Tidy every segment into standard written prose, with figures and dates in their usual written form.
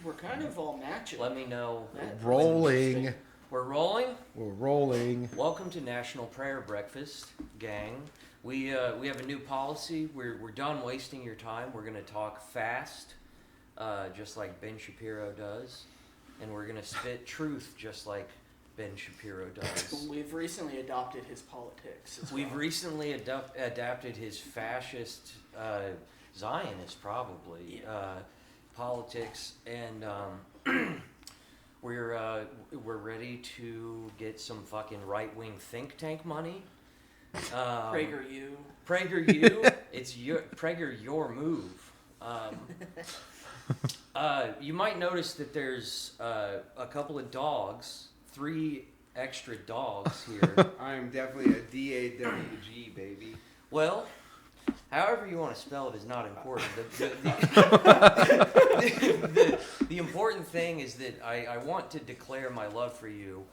We're kind of all matching. Let me know. Rolling. We're rolling? We're rolling. Welcome to National Prayer Breakfast, gang. We have a new policy. We're done wasting your time. We're going to talk fast, just like Ben Shapiro does. And we're going to spit truth just like Ben Shapiro does. We've recently adopted his politics as well. We've recently adapted his fascist, Zionist probably, politics, and we're ready to get some fucking right-wing think tank money. PragerU. PragerU. It's your move. You might notice that there's a couple of dogs, 3 extra dogs here. I am definitely a DAWG, baby. Well, however you want to spell it is not important. The important thing is that I want to declare my love for you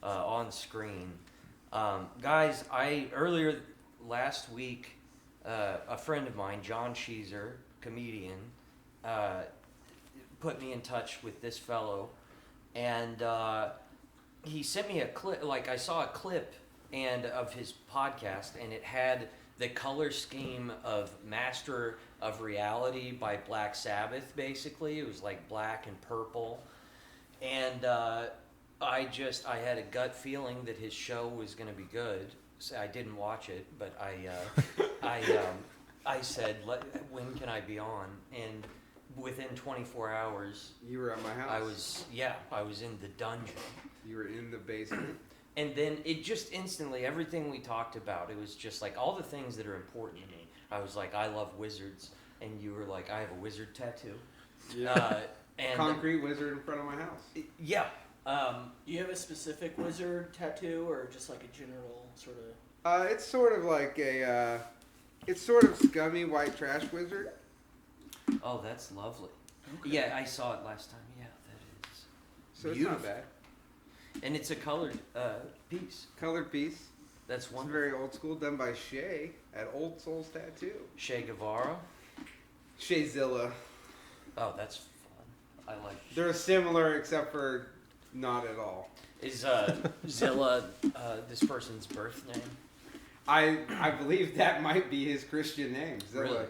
on screen. Guys, earlier last week, a friend of mine, John Sheezer, comedian, put me in touch with this fellow, and he sent me a clip. Like, I saw a clip of his podcast, and it had the color scheme of Master of Reality by Black Sabbath, basically. It was like black and purple. And I had a gut feeling that his show was going to be good. So I didn't watch it, but I said, when can I be on? And within 24 hours... You were at my house. I was in the dungeon. You were in the basement. And then it just instantly, everything we talked about, it was just like all the things that are important to me. I was like, I love wizards. And you were like, I have a wizard tattoo. Yeah. And concrete wizard in front of my house. Yeah. You have a specific wizard tattoo or just like a general sort of... It's sort of like it's sort of scummy white trash wizard. Oh, that's lovely. Okay. Yeah, I saw it last time. Yeah, that is So beautiful. It's not bad. And it's a colored piece. Colored piece. That's It's wonderful. very old school, done by Shay at Old Souls Tattoo. Che Guevara. Shayzilla. Oh, that's fun. I like. They're similar except for not at all. Is Zilla this person's birth name? I believe that might be his Christian name. Zilla. Really?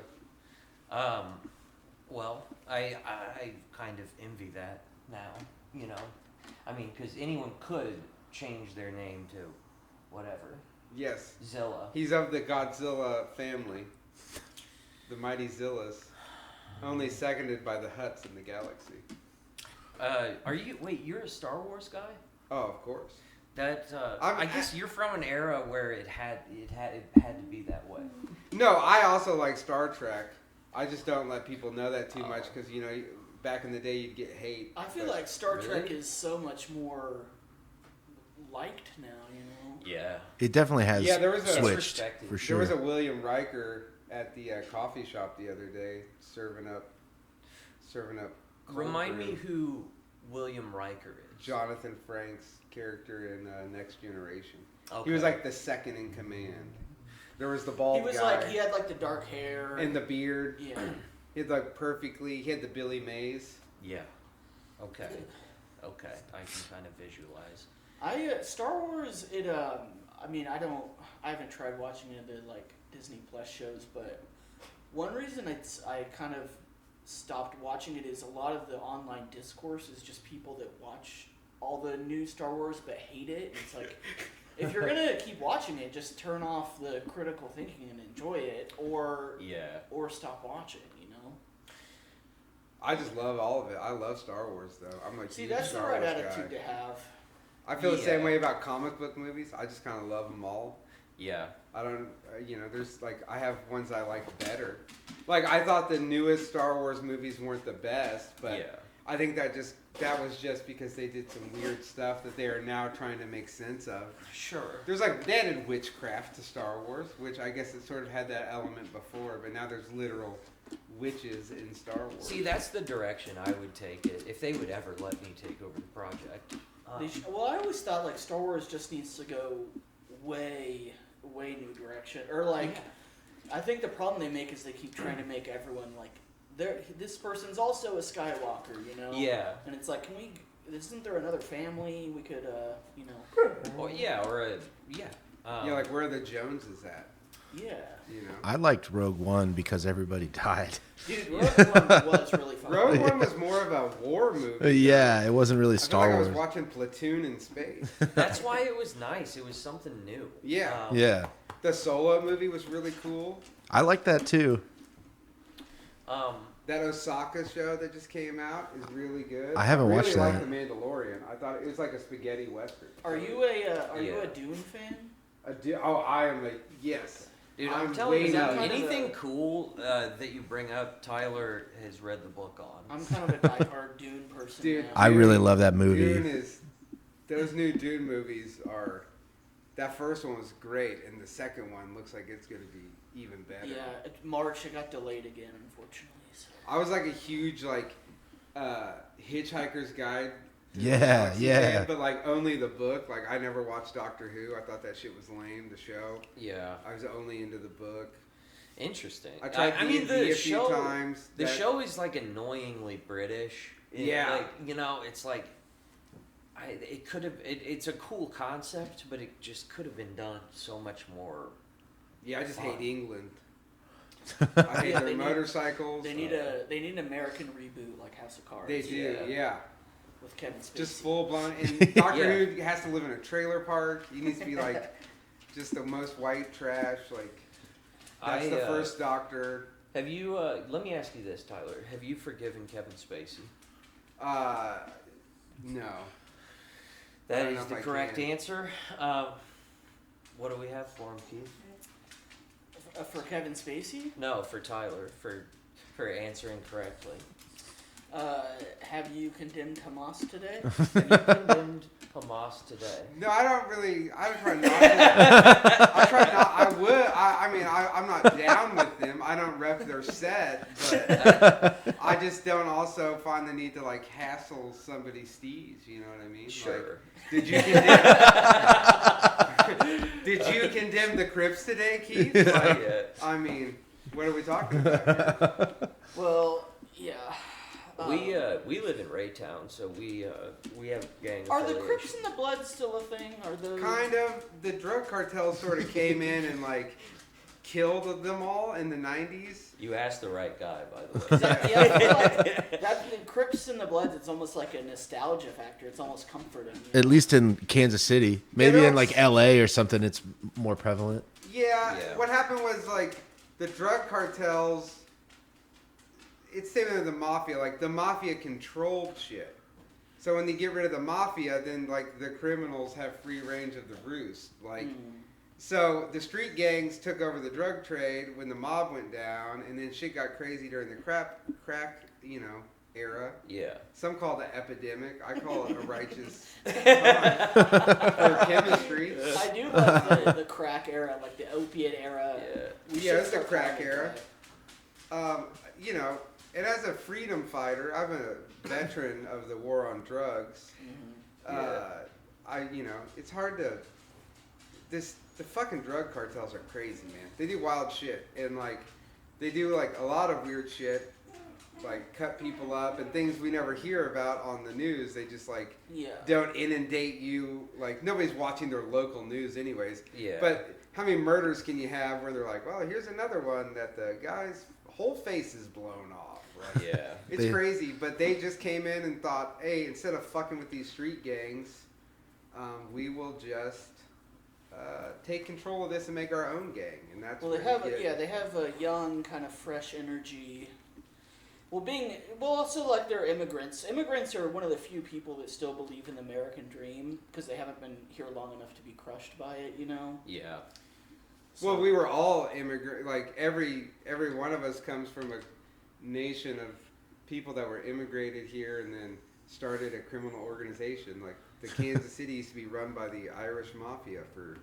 Well, I kind of envy that now, you know. I mean, because anyone could change their name to whatever. Yes. Zilla. He's of the Godzilla family. The mighty Zillas. Only seconded by the Hutts in the galaxy. You're a Star Wars guy? Oh, of course. That I guess you're from an era where it had to be that way. No, I also like Star Trek. I just don't let people know that too much because, you know, back in the day you'd get hate. I feel like Star Really? Trek is so much more liked now, you know? Yeah. It definitely has there was a- switched Respected. for There sure. was a William Riker at the coffee shop the other day serving up. cold Remind me brew. who William Riker is. Jonathan Frank's character in Next Generation. Okay. He was like the second in command. There was the bald He was guy he had like the dark hair. and the beard. Yeah. He had like he had the Billy Mays. Yeah. Okay. Okay. I can kind of visualize. Star Wars, I haven't tried watching any of the like Disney Plus shows, but one reason I kind of stopped watching it is a lot of the online discourse is just people that watch all the new Star Wars but hate it. It's like, if you're gonna keep watching it, just turn off the critical thinking and enjoy it, or stop watching. You know. I just love all of it. I love Star Wars though. I'm like, See, huge that's the Star right Wars attitude guy. to have. I feel the same Yeah. way about comic book movies. I just kind of love them all. Yeah. I don't, there's like, I have ones I like better. Like, I thought the newest Star Wars movies weren't the best, but Yeah. I think that was just because they did some weird stuff that they are now trying to make sense of. Sure. There's like, they added witchcraft to Star Wars, which I guess it sort of had that element before, but now there's literal witches in Star Wars. See, that's the direction I would take it if they would ever let me take over the project. Well, I always thought like Star Wars just needs to go way new direction, or like I think the problem they make is they keep trying to make everyone like this person's also a Skywalker, you know? Yeah. And it's like, isn't there another family we could, you know? Well, yeah, or yeah. Yeah, like where are the Joneses at? Yeah. You know. I liked Rogue One because everybody died. Dude, Rogue One was really fun. Rogue One was more of a war movie. Yeah, it wasn't really I feel Star like Wars. I was watching Platoon in space. That's why it was nice. It was something new. Yeah. Yeah, The Solo movie was really cool. I like that too. That Osaka show that just came out is really good. I haven't watched really that. like The Mandalorian. I thought it was like a spaghetti western. Are you a Dune fan? I am a yes. Dude, I'm I'm telling you, way out. anything cool that you bring up, Tyler has read the book on. I'm kind of a diehard Dune person. Dude, now. I really love that movie. Those new Dune movies are. That first one was great, and the second one looks like it's going to be even better. Yeah, March it got delayed again, unfortunately. So. I was like a huge Hitchhiker's Guide. to the Yeah, Galaxy yeah. fan, but like only the book. Like I never watched Doctor Who. I thought that shit was lame. The show. Yeah. I was only into the book. Interesting. I tried D&D the a few show. times. The show is like annoyingly British. Yeah. Like, you know, it's like. It could have. It's a cool concept, but it just could have been done so much more. Yeah, I just fun. hate England. I hate Yeah, their they need- motorcycles. They need an American reboot like House of Cards. They do, yeah. With Kevin Spacey. Just full blown. And Doctor Yeah. Who has to live in a trailer park. He needs to be like just the most white trash. Like that's the first Doctor. Have you? Let me ask you this, Tyler. Have you forgiven Kevin Spacey? No. I That don't know is if the I correct can. answer. What do we have for him, Keith? For Kevin Spacey? No, for Tyler for answering correctly. Have you condemned Hamas today? Have you condemned Hamas today? No, I don't really. I try not to. I try not. I would. I mean, I'm not down with them. I don't rep their set, but I just don't also find the need to like hassle somebody's steez. You know what I mean? Sure. Like, did you condemn the Crips today, Keith? Like, Yeah. I mean, what are we talking about here? Well, yeah. We live in Raytown, so we have gang Are the affiliation. Crips and the Bloods still a thing? Are those Kind of. The drug cartel sort of came in and like killed them all in the 90s. You asked the right guy, by the way. Yeah, I feel like that the Crips and the Bloods. It's almost like a nostalgia factor. It's almost comforting. You know? At least in Kansas City. Maybe in like LA or something, it's more prevalent. Yeah, Yeah. what happened was like the drug cartels. It's same with the mafia. Like the mafia controlled shit. So when they get rid of the mafia, then like the criminals have free range of the roost. Like, so the street gangs took over the drug trade when the mob went down, and then shit got crazy during the crack, era. Yeah. Some call it an epidemic. I call it a righteous time for chemistry. I do love the crack era, like the opiate era. Yeah. We Yeah, should it's the start crack calling it era. that. You know, and as a freedom fighter, I'm a veteran of the war on drugs. It's hard to. The fucking drug cartels are crazy, man. They do wild shit, and like, they do like a lot of weird shit, like cut people up and things we never hear about on the news. They just like don't inundate you. Like nobody's watching their local news, anyways. Yeah. But how many murders can you have where they're like, well, here's another one that the guy's whole face is blown off. Right? Yeah. It's crazy, but they just came in and thought, hey, instead of fucking with these street gangs, we will just take control of this and make our own gang, and that's Well, they have a young, kind of fresh energy. Also like they're immigrants. Immigrants are one of the few people that still believe in the American dream because they haven't been here long enough to be crushed by it. You know. Yeah. Well, we were all immigrant. Like every one of us comes from a nation of people that were immigrated here and then started a criminal organization. Like the Kansas City used to be run by the Irish mafia for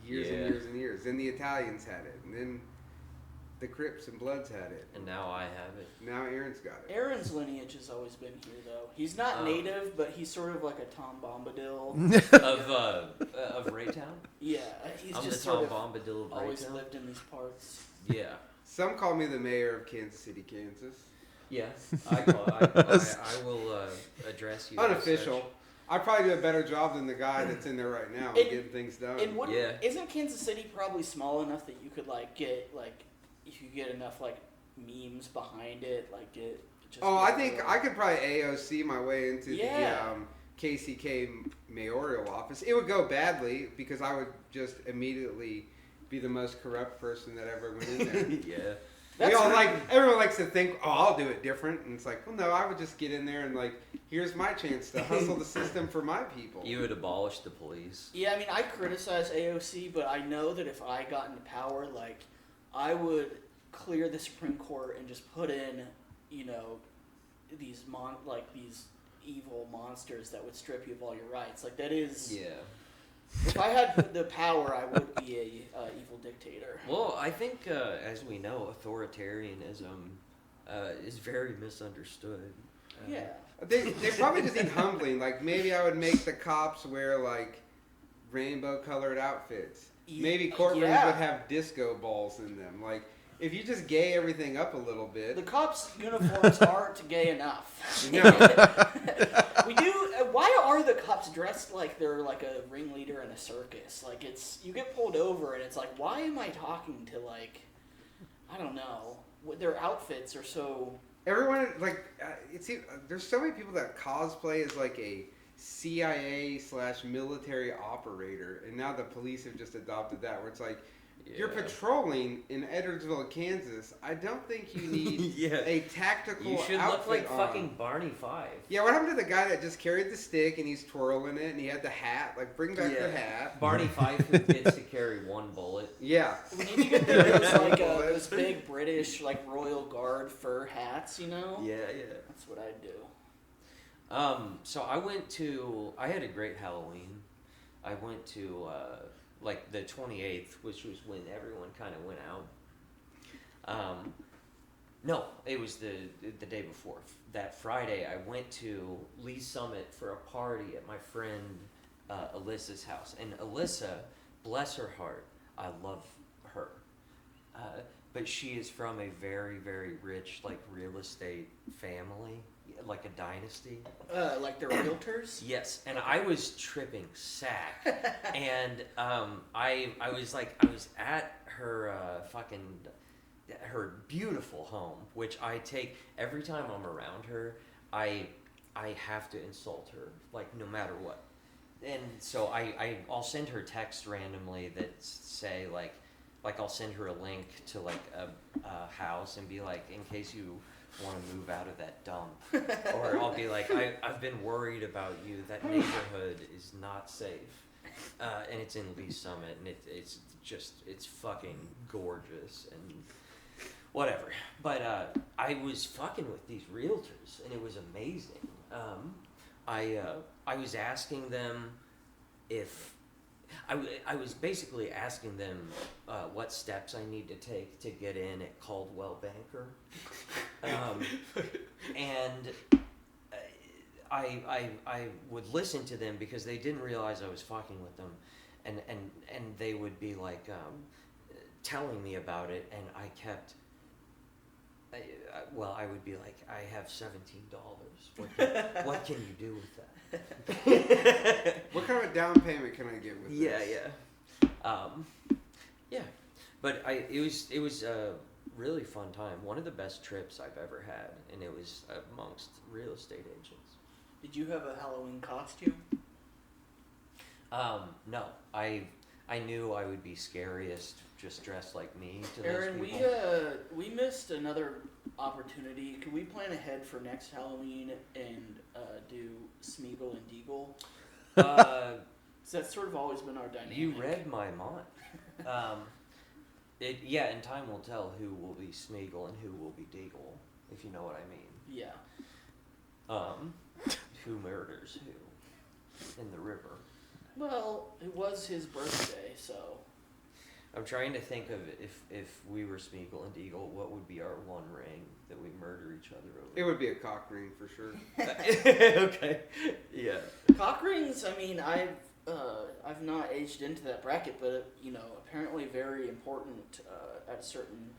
years and years and years. Then the Italians had it, and then the Crips and Bloods had it. And now I have it. Now Aaron's got it. Aaron's lineage has always been here, though. He's not native, but he's sort of like a Tom Bombadil. Of Raytown? Yeah, he's I'm just the Tom sort of Bombadil of always Raytown. lived in these parts. Yeah. Some call me the mayor of Kansas City, Kansas. Yeah, I will address you. Unofficial. I probably do a better job than the guy that's in there right now getting things done. And isn't Kansas City probably small enough that you could like get like if you get enough like memes behind it, like get. I think I could probably AOC my way into the KCK mayoral office. It would go badly because I would just immediately be the most corrupt person that ever went in there. Everyone likes to think, I'll do it different. And it's like, well, no, I would just get in there and like, here's my chance to hustle the system for my people. You would abolish the police. Yeah, I mean, I criticize AOC, but I know that if I got into power, like, I would clear the Supreme Court and just put in, these these evil monsters that would strip you of all your rights. Like, that is... Yeah. If I had the power, I would be a evil dictator. Well, I think, as we know, authoritarianism is very misunderstood. Yeah. They probably just need humbling. Like, maybe I would make the cops wear, like, rainbow-colored outfits. Maybe courtrooms would have disco balls in them. Like, if you just gay everything up a little bit. The cops' uniforms aren't gay enough. No. We do. Why are the cops dressed like they're like a ringleader in a circus? Like you get pulled over and it's like, why am I talking to like, I don't know. Their outfits are so. Everyone there's so many people that cosplay as like a CIA/military operator, and now the police have just adopted that, where it's like. Yeah. You're patrolling in Edwardsville, Kansas. I don't think you need a tactical outfit. You should look like fucking Barney Five. Yeah, what happened to the guy that just carried the stick and he's twirling it and he had the hat? Like, bring back the hat. Barney Five who gets to carry one bullet. Yeah. We need to get those big British like Royal Guard fur hats, Yeah. That's what I'd do. So I had a great Halloween. I went to like the 28th, which was when everyone kind of went out. No, it was the day before. That Friday, I went to Lee Summit for a party at my friend Alyssa's house. And Alyssa, bless her heart, I love her. But she is from a very, very rich, like, real estate family, like a dynasty. Like the realtors? Yes, and I was tripping sack. And I was at her her beautiful home, which I take every time I'm around her. I have to insult her, like, no matter what. And so I'll send her texts randomly that say like I'll send her a link to like a house and be like, in case you want to move out of that dump, or I'll be like, I've been worried about you. That neighborhood is not safe, and it's in Lee Summit, and it's fucking gorgeous and whatever. But I was fucking with these realtors, and it was amazing. I was asking them if. I was basically asking them what steps I need to take to get in at Caldwell Banker, and I would listen to them because they didn't realize I was fucking with them, and they would be like telling me about it, and I kept. I would be like, I have $17. What can you do with that? What kind of down payment can I get with this? Yeah. But it was a really fun time. One of the best trips I've ever had, and it was amongst real estate agents. Did you have a Halloween costume? No. I knew I would be scariest just dressed like me to Aaron, those people. we missed another opportunity. Could we plan ahead for next Halloween and do Smeagol and Deagle? So that's sort of always been our dynamic. You read my mind. And time will tell who will be Smeagol and who will be Deagle, if you know what I mean. Yeah. Who murders who in the river? Well, it was his birthday, so. I'm trying to think of if we were Smeagol and Deagle, what would be our one ring that we murder each other over? It would be a cock ring for sure. Okay. Yeah. Cock rings, I mean, I've not aged into that bracket, but apparently very important at a certain,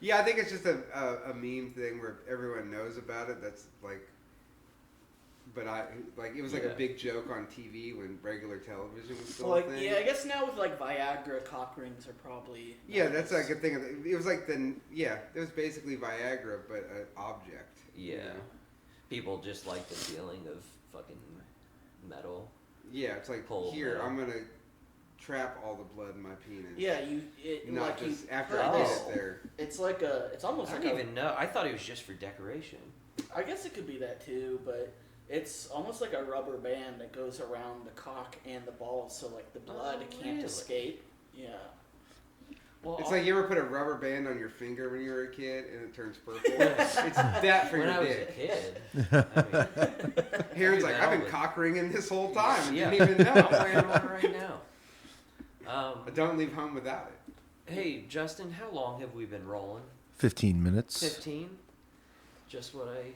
Yeah, I think it's just a meme thing where everyone knows about it. That's like, but it was like a big joke on TV when regular television was still a thing. Yeah, I guess now with like Viagra, cock rings are probably. Yeah, that's like a thing. It was like it was basically Viagra, but an object. Yeah. You know? People just like the feeling of fucking metal. Yeah, it's like, Metal. I'm gonna trap all the blood in my penis. Yeah, Not just after I I get guess it there. it's like it's almost I like don't even know. I thought it was just for decoration. I guess it could be that too, but it's almost like a rubber band that goes around the cock and the balls, so like the blood can't really? escape. Yeah. Well, It's like you ever put a rubber band on your finger when you were a kid and it turns purple. It's that for when your I was dick. a kid. I mean, Aaron's I like, do I've now, been but- cock ringing this whole time and Yeah. didn't even know. I'm wearing one right now. I don't leave home without it. Hey, Justin, how long have we been rolling? 15 minutes. 15? Just what I...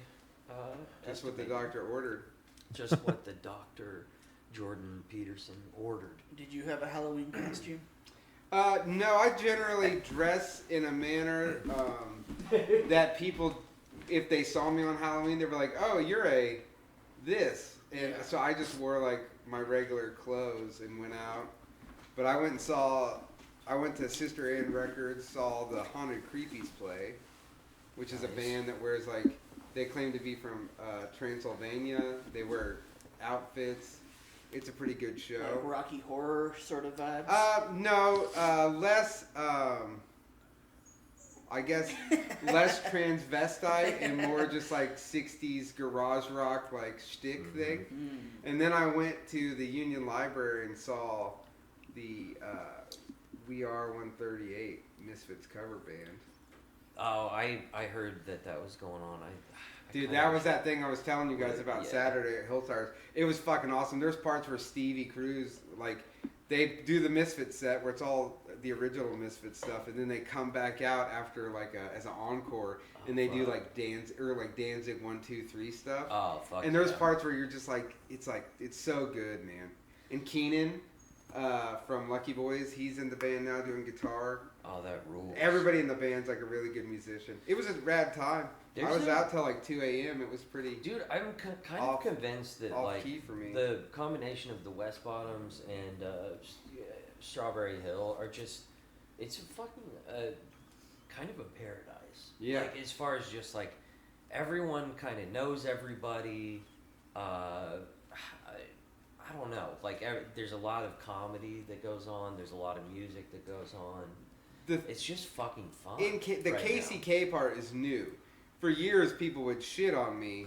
That's what the estimated. doctor ordered. Just what the Dr. Jordan Peterson ordered. Did you have a Halloween costume? No, I generally dress in a manner that people, if they saw me on Halloween, they were like, "Oh, you're a this," and so I just wore like my regular clothes and went out. But I went to Sister Ann Records, saw the Haunted Creepies play, which is a band that wears like, they claim to be from Transylvania. They wear outfits. It's a pretty good show. Like Rocky Horror sort of vibes? No, less, I guess, less transvestite and more just like 60s garage rock, like shtick thing. And then I went to the Union Library and saw the We Are 138 Misfits cover band. Oh, I heard that was going on. Dude, that was that thing I was telling you guys about Saturday at Hilltires. It was fucking awesome. There's parts where Stevie Cruz, like, they do the Misfits set where it's all the original Misfits stuff, and then they come back out after like as an encore, and they do like Danzig 1, 2, 3 stuff. Oh fuck! And there's parts where you're just like it's so good, man. And Keenan from Lucky Boys, he's in the band now doing guitar. Oh, that rules. Everybody in the band's like a really good musician. It was a rad time. I was out till like 2 a.m. It was pretty. Dude, I'm kind of convinced that like key for me. the combination of the West Bottoms and Strawberry Hill are just, it's a fucking kind of a paradise. Yeah. Like as far as just like everyone kind of knows everybody. I don't know. Like there's a lot of comedy that goes on. There's a lot of music that goes on. It's just fucking fun. The right KCK part is new. For years, people would shit on me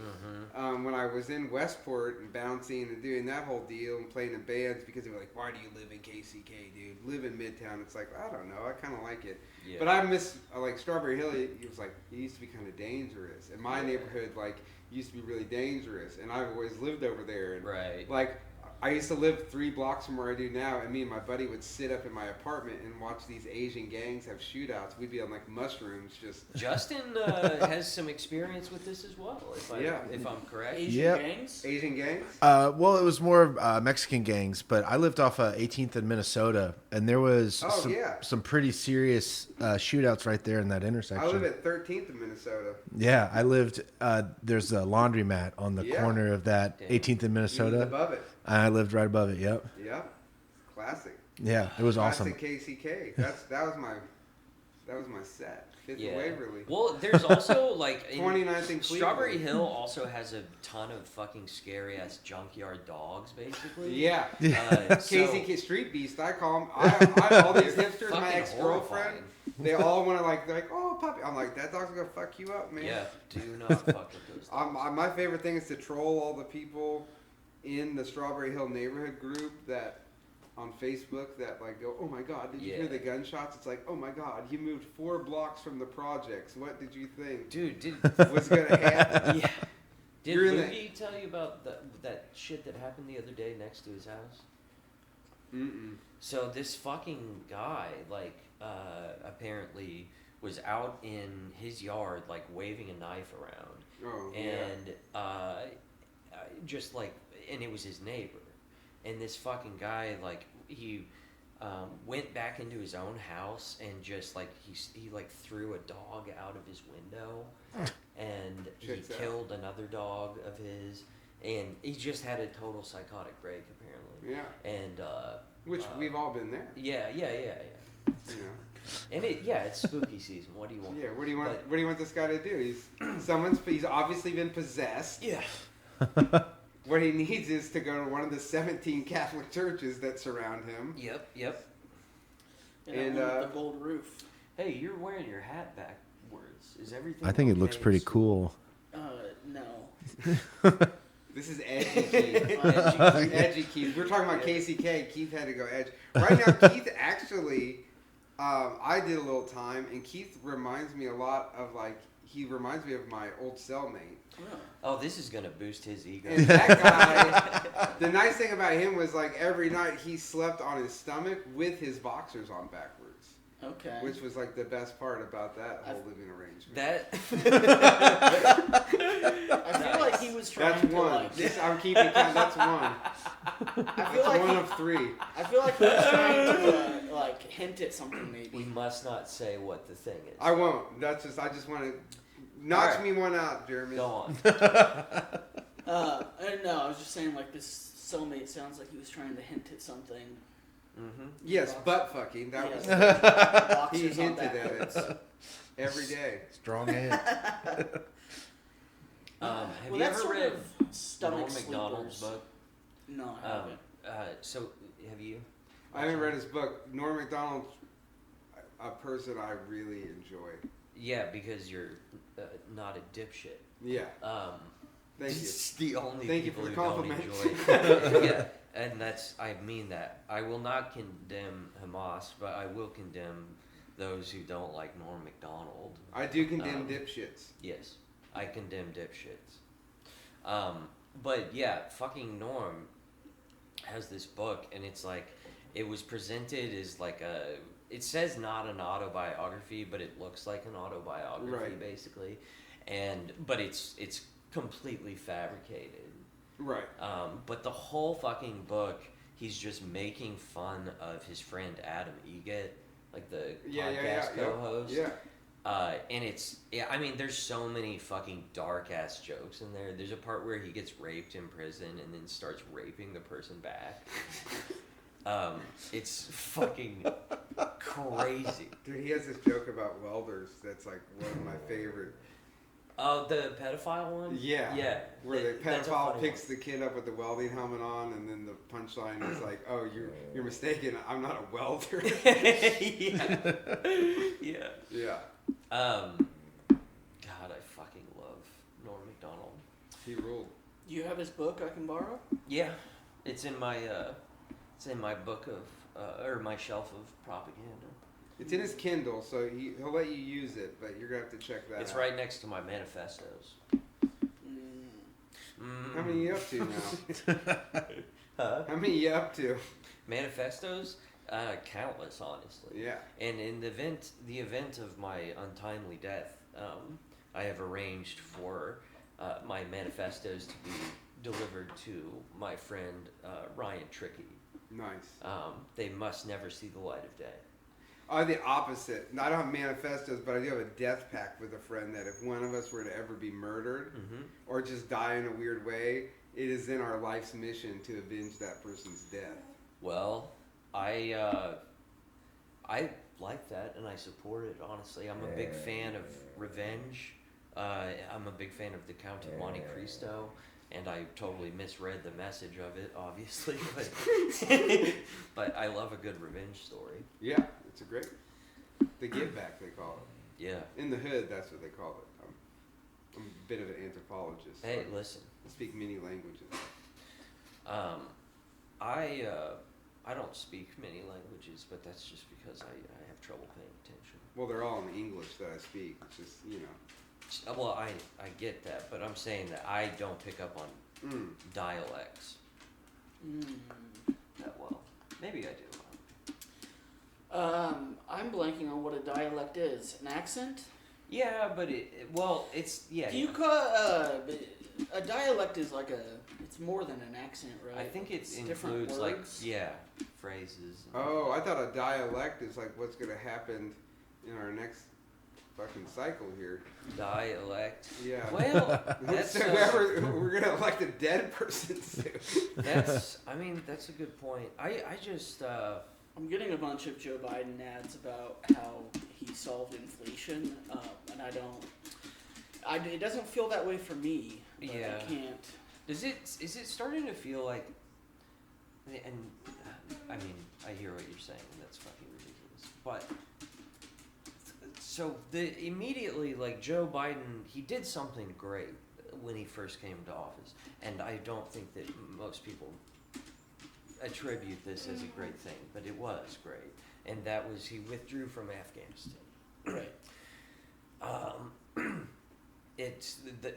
when I was in Westport and bouncing and doing that whole deal and playing in bands because they were like, "Why do you live in KCK, dude? Live in Midtown." It's like, I don't know. I kind of like it. Yeah. But I miss, like, Strawberry Hill, it was like, it used to be kind of dangerous. And my neighborhood, like, used to be really dangerous. And I've always lived over there. And, Right. like, I used to live 3 blocks from where I do now, and me and my buddy would sit up in my apartment and watch these Asian gangs have shootouts. We'd be on like mushrooms, just. Justin has some experience with this as well, if I'm correct. Asian gangs? Asian gangs? Well, it was more Mexican gangs, but I lived off 18th in Minnesota, and there was some pretty serious shootouts right there in that intersection. I live at 13th in Minnesota. Yeah, I lived. There's a laundromat on the corner of that 18th in Minnesota. Above it. I lived right above it. Yep. Yep. Classic. Yeah, it was awesome. Classic KCK. That was my set. Fifth and Waverly. Well, there's also like 29th in Strawberry Cleveland. Hill also has a ton of fucking scary ass junkyard dogs, basically. Yeah. KCK Street Beast, I call them. All these hipsters, my fucking ex-girlfriend, horrifying. they all want to they're like, oh, puppy. I'm like, that dog's gonna fuck you up, man. Yeah, do not fuck with those dogs. My favorite thing is to troll all the people in the Strawberry Hill neighborhood group that on Facebook that like go, oh my god, did you hear the gunshots? It's like, oh my god, you moved 4 blocks from the projects. What did you think? Dude, was gonna happen? Yeah. Did You're in Boogie tell you about that shit that happened the other day next to his house? Mm-mm. So this fucking guy, like, apparently was out in his yard, like, waving a knife around. Oh, and, just, like, and it was his neighbor. And this fucking guy, like, he went back into his own house and just like he like threw a dog out of his window, and he killed another dog of his, and he just had a total psychotic break apparently. Yeah. And which we've all been there. Yeah. You know. And it's spooky season. What do you want? Yeah. What do you want? What do you want this guy to do? He's obviously been possessed. Yeah. What he needs is to go to one of the 17 Catholic churches that surround him. Yep. And the gold roof. Hey, you're wearing your hat backwards. Is everything? I think it looks pretty cool. No. This is edgy Keith. Edgy Keith. We're talking about KCK. Keith had to go edge. Right now, Keith actually, I did a little time, and Keith reminds me a lot of he reminds me of my old cellmate. Oh, this is going to boost his ego. And that guy, the nice thing about him was every night he slept on his stomach with his boxers on backwards. Okay. Which was the best part about that whole living arrangement. I feel like he was trying to one. I'm keeping count. That's one. I feel like one of three. I feel like he was trying to hint at something maybe. We must not say what the thing is. I won't. I just want to notch me one out, Jeremy. Go on. No, I was just saying this cellmate sounds like he was trying to hint at something. Mm-hmm. Yes, butt fucking. That was. He hinted at it every day. Strong hand. Have you ever read Norm Macdonald's book? No, I haven't. So, have you? I haven't read his book. Norm Macdonald's a person I really enjoy. Yeah, because you're not a dipshit. Yeah. Thank you. It's the only Thank people you for the who compliment. don't enjoy. Yeah, and I mean that. I will not condemn Hamas, but I will condemn those who don't like Norm Macdonald. I do condemn dipshits. Yes, I condemn dipshits. But yeah, fucking Norm has this book, and it's it was presented as it says not an autobiography, but it looks like an autobiography, basically. But it's completely fabricated. Right. But the whole fucking book, he's just making fun of his friend Adam Egget, the podcast co-host. Yeah. And I mean, there's so many fucking dark ass jokes in there. There's a part where he gets raped in prison and then starts raping the person back. It's fucking crazy. Dude, he has this joke about welders that's one of my favorite. Oh, the pedophile one? Yeah. Where the pedophile picks the kid up with the welding helmet on, and then the punchline is oh, you're mistaken. I'm not a welder. Yeah. God, I fucking love Norm Macdonald. He ruled. Do you have his book I can borrow? Yeah, it's in my book of or my shelf of propaganda. It's in his Kindle, so he'll let you use it, but you're gonna have to check that out. It's right next to my manifestos. How many are you up to now? Huh? How many are you up to? Manifestos? Countless, honestly. Yeah. And in the event of my untimely death, I have arranged for my manifestos to be delivered to my friend Ryan Trickey. Nice. They must never see the light of day. I'm the opposite. I don't have manifestos, but I do have a death pact with a friend that if one of us were to ever be murdered or just die in a weird way, it is in our life's mission to avenge that person's death. Well, I like that and I support it, honestly. I'm a big fan of revenge. I'm a big fan of the Count of Monte Cristo, and I totally misread the message of it, obviously, but I love a good revenge story. Yeah, it's a great, the give back they call it. Yeah. In the hood, that's what they call it. I'm a bit of an anthropologist. Hey, listen. I speak many languages. I don't speak many languages, but that's just because I have trouble paying attention. Well, they're all in English that I speak. It's just, Well, I get that, but I'm saying that I don't pick up on dialects that well. Maybe I do. I'm blanking on what a dialect is. An accent? Yeah, but it's. Do you call a dialect is like it's more than an accent, right? I think it's includes like phrases. Oh, I thought a dialect is like what's gonna happen in our next fucking cycle here. Dialect. Yeah. Well, that's we're gonna elect a dead person soon. that's a good point. I just I'm getting a bunch of Joe Biden ads about how he solved inflation, and it doesn't feel that way for me. But yeah. I can't. Is it starting to feel like? And I mean, I hear what you're saying, and that's fucking ridiculous. But so immediately, like Joe Biden, he did something great when he first came to office, and I don't think that most people attribute this as a great thing, but it was great, and that was he withdrew from Afghanistan. Right.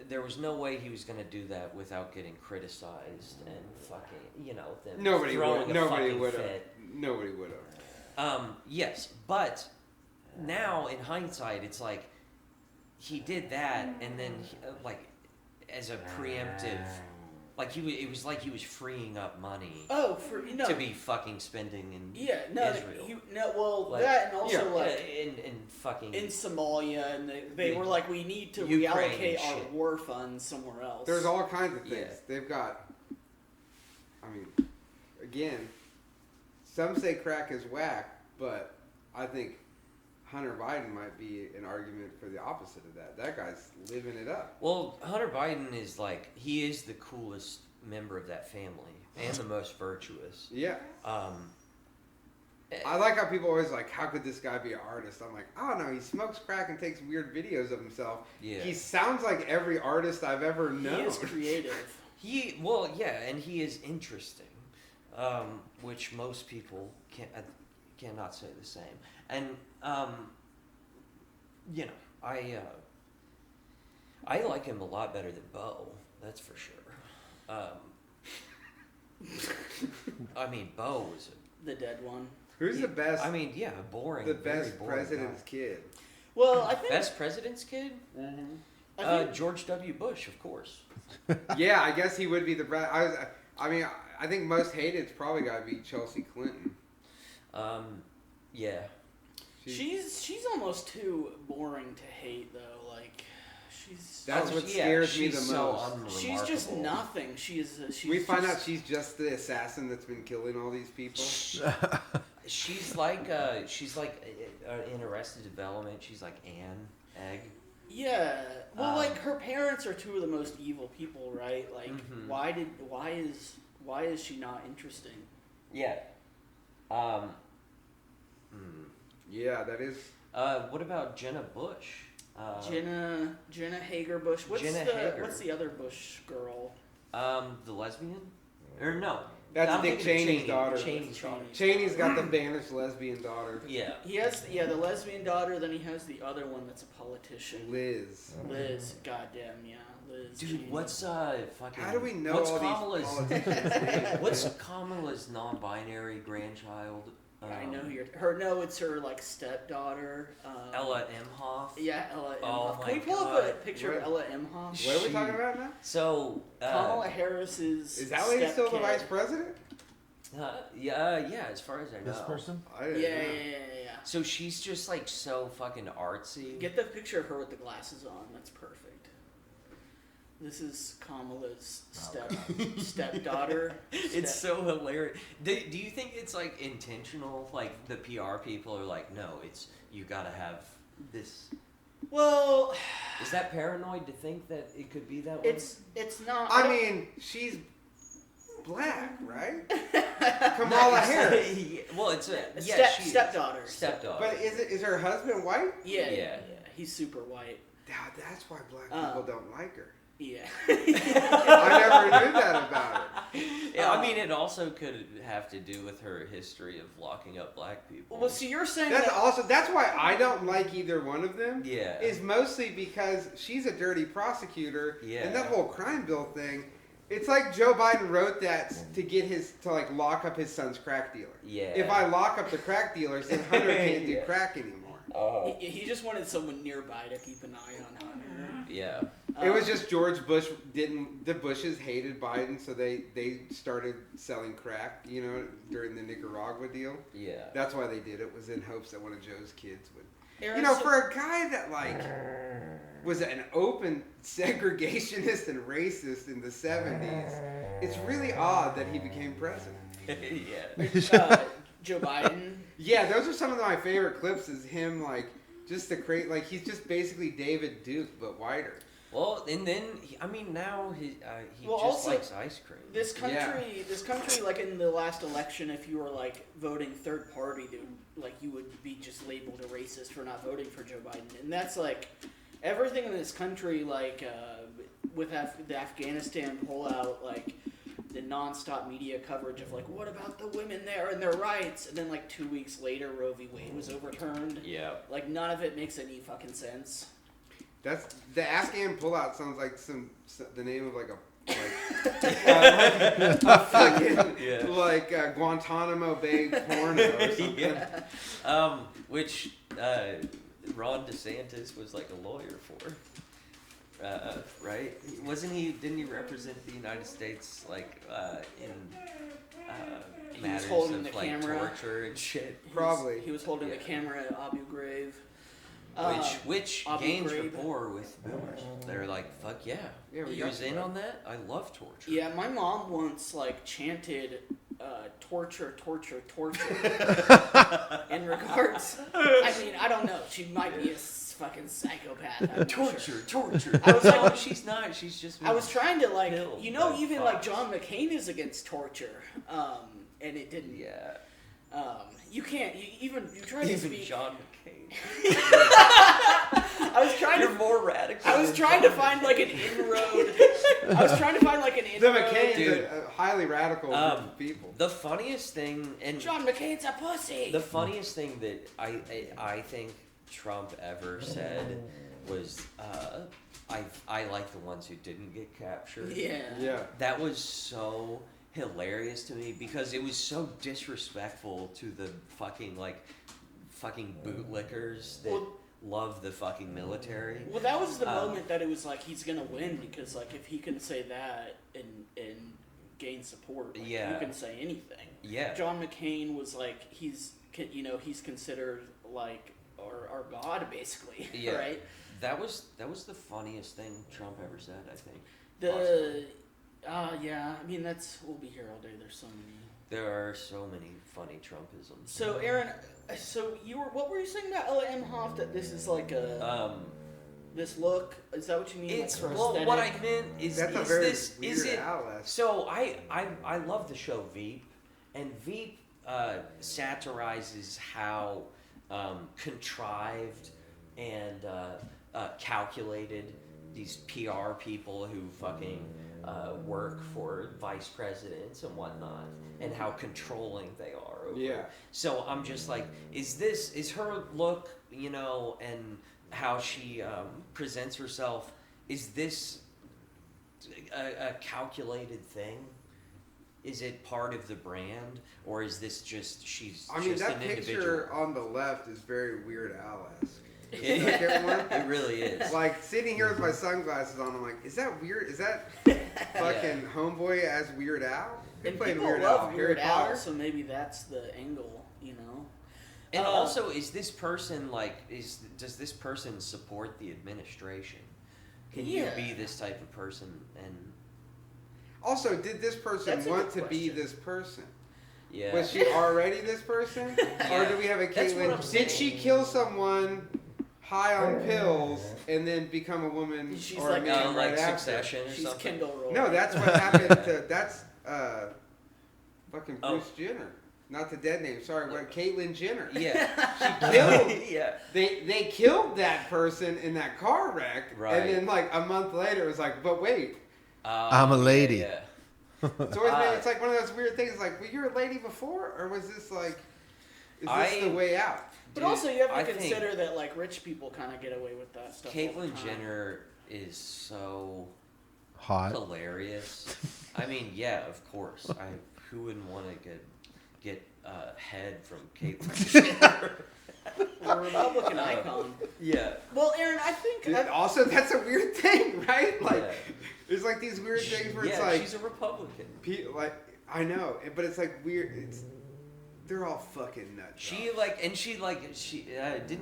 There was no way he was going to do that without getting criticized and fucking, them Nobody throwing would have. fit. Nobody would have. Yes, but now in hindsight, it's like he did that, and then as a preemptive. Like it was like he was freeing up money. Oh, to be fucking spending in Israel. That and also in fucking in Somalia, and they were like, we need to Ukraine reallocate our war funds somewhere else. There's all kinds of things. Yeah. They've got. I mean, again, some say crack is whack, but I think Hunter Biden might be an argument for the opposite of that. That guy's living it up. Well, Hunter Biden is he is the coolest member of that family and the most virtuous. Yeah. I like how people always like, how could this guy be an artist? I'm like, I don't know. He smokes crack and takes weird videos of himself. Yeah. He sounds like every artist I've ever known. He is creative. And he is interesting, which most people cannot say the same. And I like him a lot better than Bo. That's for sure. I mean, Bo was The dead one. Who's the best? I mean, yeah, boring. The very best boring president's guy. kid. Well, I think Best president's kid? Mm-hmm. George W. Bush, of course. Yeah, I guess he would be the best. I think most hated's probably got to be Chelsea Clinton. Yeah. She's almost too boring to hate, though. That's what scares me the so most. She's just nothing. We find out she's just the assassin that's been killing all these people. She's in Arrested Development. She's like Anne Egg. Yeah. Well, her parents are two of the most evil people, right? Like, mm-hmm. why is she not interesting? Yeah. Yeah, that is. What about Jenna Bush? Jenna Hager Bush. What's the other Bush girl? The lesbian? Or no? That's Dick Cheney's daughter. Cheney's daughter. Cheney's got the banished lesbian daughter. Yeah. He has the lesbian daughter. Then he has the other one that's a politician. Liz. Goddamn, yeah, Liz. Dude, Cheney. what's fucking? How do we know what's all Kamala's, these politicians' names? What's Kamala's non-binary grandchild? I know her. No, it's her stepdaughter. Ella Emhoff. Yeah, Ella Emhoff. Oh Can we pull up a picture of Ella Emhoff? What are we talking about now? So Kamala Harris's. Is that lady still the vice president? Yeah. As far as I know. This person? Yeah. So she's just so fucking artsy. Get the picture of her with the glasses on. That's perfect. This is Kamala's stepdaughter. It's so hilarious. Do you think it's intentional? The PR people are no, it's you gotta have this. Well, is that paranoid to think that it could be that way? It's not. I mean, she's black, right? Kamala Harris. Well, it's stepdaughter. Stepdaughter. But is her husband white? Yeah. He's super white. That's why black people don't like her. Yeah. I never knew that about her. Yeah, I mean, it also could have to do with her history of locking up black people. Well, so you're saying that's why I don't like either one of them. Yeah. Is mostly because she's a dirty prosecutor. Yeah. And that whole crime bill thing, it's like Joe Biden wrote that to get to lock up his son's crack dealer. Yeah. If I lock up the crack dealers, then Hunter can't do crack anymore. He just wanted someone nearby to keep an eye on Hunter. Yeah. It was just George Bush the Bushes hated Biden, so they started selling crack, during the Nicaragua deal. Yeah. That's why they did it, was in hopes that one of Joe's kids would. Aaron, For a guy that, was an open segregationist and racist in the 70s, it's really odd that he became president. Yeah. Joe Biden. Yeah, those are some of my favorite clips, is him, just to create, he's just basically David Duke, but whiter. Well, and then now he just also, likes ice cream. This country, in the last election, if you were voting third party, you would be just labeled a racist for not voting for Joe Biden, and that's everything in this country, with the Afghanistan pullout, the nonstop media coverage of what about the women there and their rights, and then 2 weeks later Roe v. Wade was overturned. Yeah. None of it makes any fucking sense. That's the Afghan pullout sounds like the name of a Guantanamo Bay porno or something. Yeah. Which Ron DeSantis was a lawyer for. Right? Didn't he represent the United States in matters of torture and shit? Probably. He was holding the camera at Abu Ghraib. Which gains rapport with boomers. They're fuck yeah. He was in on that? I love torture. Yeah, my mom once torture in regards. I don't know. She might be a fucking psychopath. Torture. I was no, she's not. She's just. I was trying to even Fox. John McCain is against torture, and it didn't. Yeah. You can't. You try to speak. John McCain. I was trying You're more radical. I was trying to find an inroad. The McCain, dude, highly radical people. The funniest thing, and John McCain's a pussy. The funniest thing that I think Trump ever said was, I like the ones who didn't get captured. Yeah. That was so hilarious to me because it was so disrespectful to the fucking bootlickers that love the fucking military. Well, that was the moment that it was he's gonna win because if he can say that and gain support, you can say anything. Yeah. John McCain was he's considered our god basically. Yeah. Right. That was the funniest thing Trump ever said, I think. We'll be here all day. There's so many. There are so many funny Trumpisms. So Aaron, what were you saying about Ella Emhoff? That this is this look. Is that what you mean? It's what I meant is that's is a very this weird is it? outlet. So I love the show Veep, and Veep satirizes how contrived and calculated these PR people who fucking work for vice presidents and whatnot, and how controlling they are over. Yeah. So I'm just is her look, and how she presents herself, is this a calculated thing? Is it part of the brand, or is this just that an picture individual? on the left is very Weird Al-esque. It really is. Sitting here with my sunglasses on, I'm like, is that weird? Is that fucking homeboy as Weird Al? Who And played people Weird love Al? Weird Harry Al, Potter? so maybe that's the angle, And also, is this person does this person support the administration? Can you be this type of person? And Also, did this person That's a want good to be question. this person? yeah, Was she already this person? Or do we have a That's what I'm Caitlyn? Did she saying. kill someone high on pills and then become a woman She's or a man right after? Succession or She's something? Kendall Roy. No, that's what happened to fucking Bruce Jenner. Not the dead name. Sorry, what? Caitlyn Jenner. Yeah, She killed. yeah. They killed that person in that car wreck, Right. and then a month later, it was but wait. I'm a lady. Yeah. It's always been, it's one of those weird things. Were you a lady before, or was this is this the way out? But Dude, also, you have to I think consider that rich people kind of get away with that stuff. all the Caitlyn time. Jenner is so Hot. hilarious. I mean, yeah, of course. Who wouldn't want to get head from Caitlyn Jenner? A Republican icon. Yeah. Well, Aaron, I think... Dude, also, that's a weird thing, right? Like, Yeah. there's like these weird things where it's Yeah, like... she's a Republican. Like, I know, but it's like weird. They're all fucking nuts. She didn't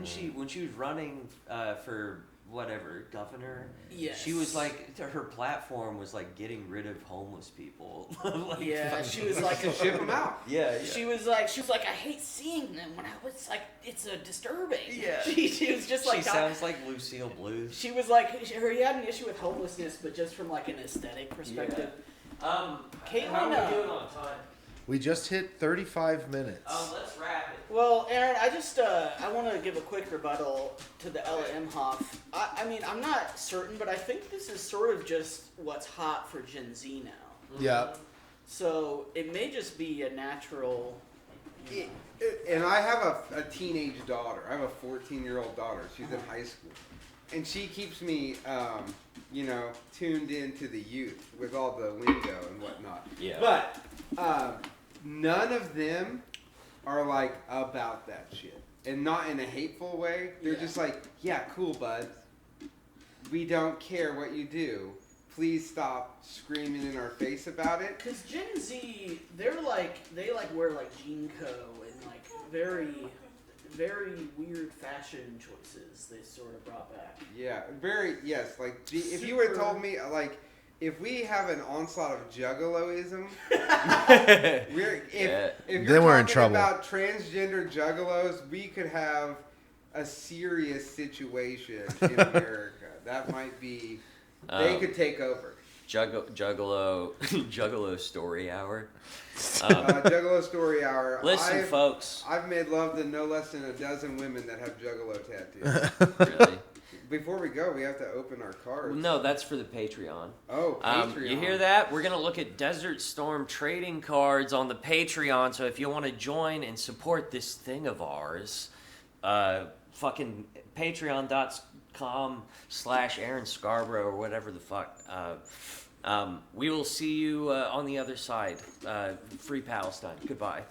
she when she was running for whatever governor. Yes. She was like her platform was like getting rid of homeless people. Like, Yeah, she was like... ship them out. Yeah. She was like, I hate seeing them when I was like, it's a disturbing. Yeah. She was just like... She sounds like Lucille Blues. She was like, he had an issue with homelessness, but just from like an aesthetic perspective. Caitlin, how are we doing on time? We just hit 35 minutes. Let's wrap it. Well, Aaron, I just I want to give a quick rebuttal to the Ella Imhoff. I mean, I'm not certain, but I think this is sort of just what's hot for Gen Z now. Yeah. So it may just be a natural. And I have a teenage daughter. I have a 14-year-old daughter. She's in high school. And she keeps me, tuned into the youth with all the lingo and whatnot. Yeah. But none of them are like about that shit. And not in a hateful way. They're just like, yeah, cool, bud. We don't care what you do. Please stop screaming in our face about it. Because Gen Z, they wear like jean co and like very, very weird fashion choices they sort of brought back. Yeah, yes. Like, if you would have told me, like, if we have an onslaught of juggaloism, if Then you're we're in talking trouble. about transgender juggalos, we could have a serious situation in America. That might be, they could take over. Juggalo story hour. Juggalo story hour. Listen, folks. I've made love to no less than a dozen women that have juggalo tattoos. Really? Before we go, we have to open our cards. No, that's for the Patreon. Oh, Patreon. You hear that? We're going to look at Desert Storm trading cards on the Patreon. So if you want to join and support this thing of ours, fucking patreon.com/Aaron Scarbrough or whatever the fuck. We will see you on the other side. Free Palestine. Goodbye.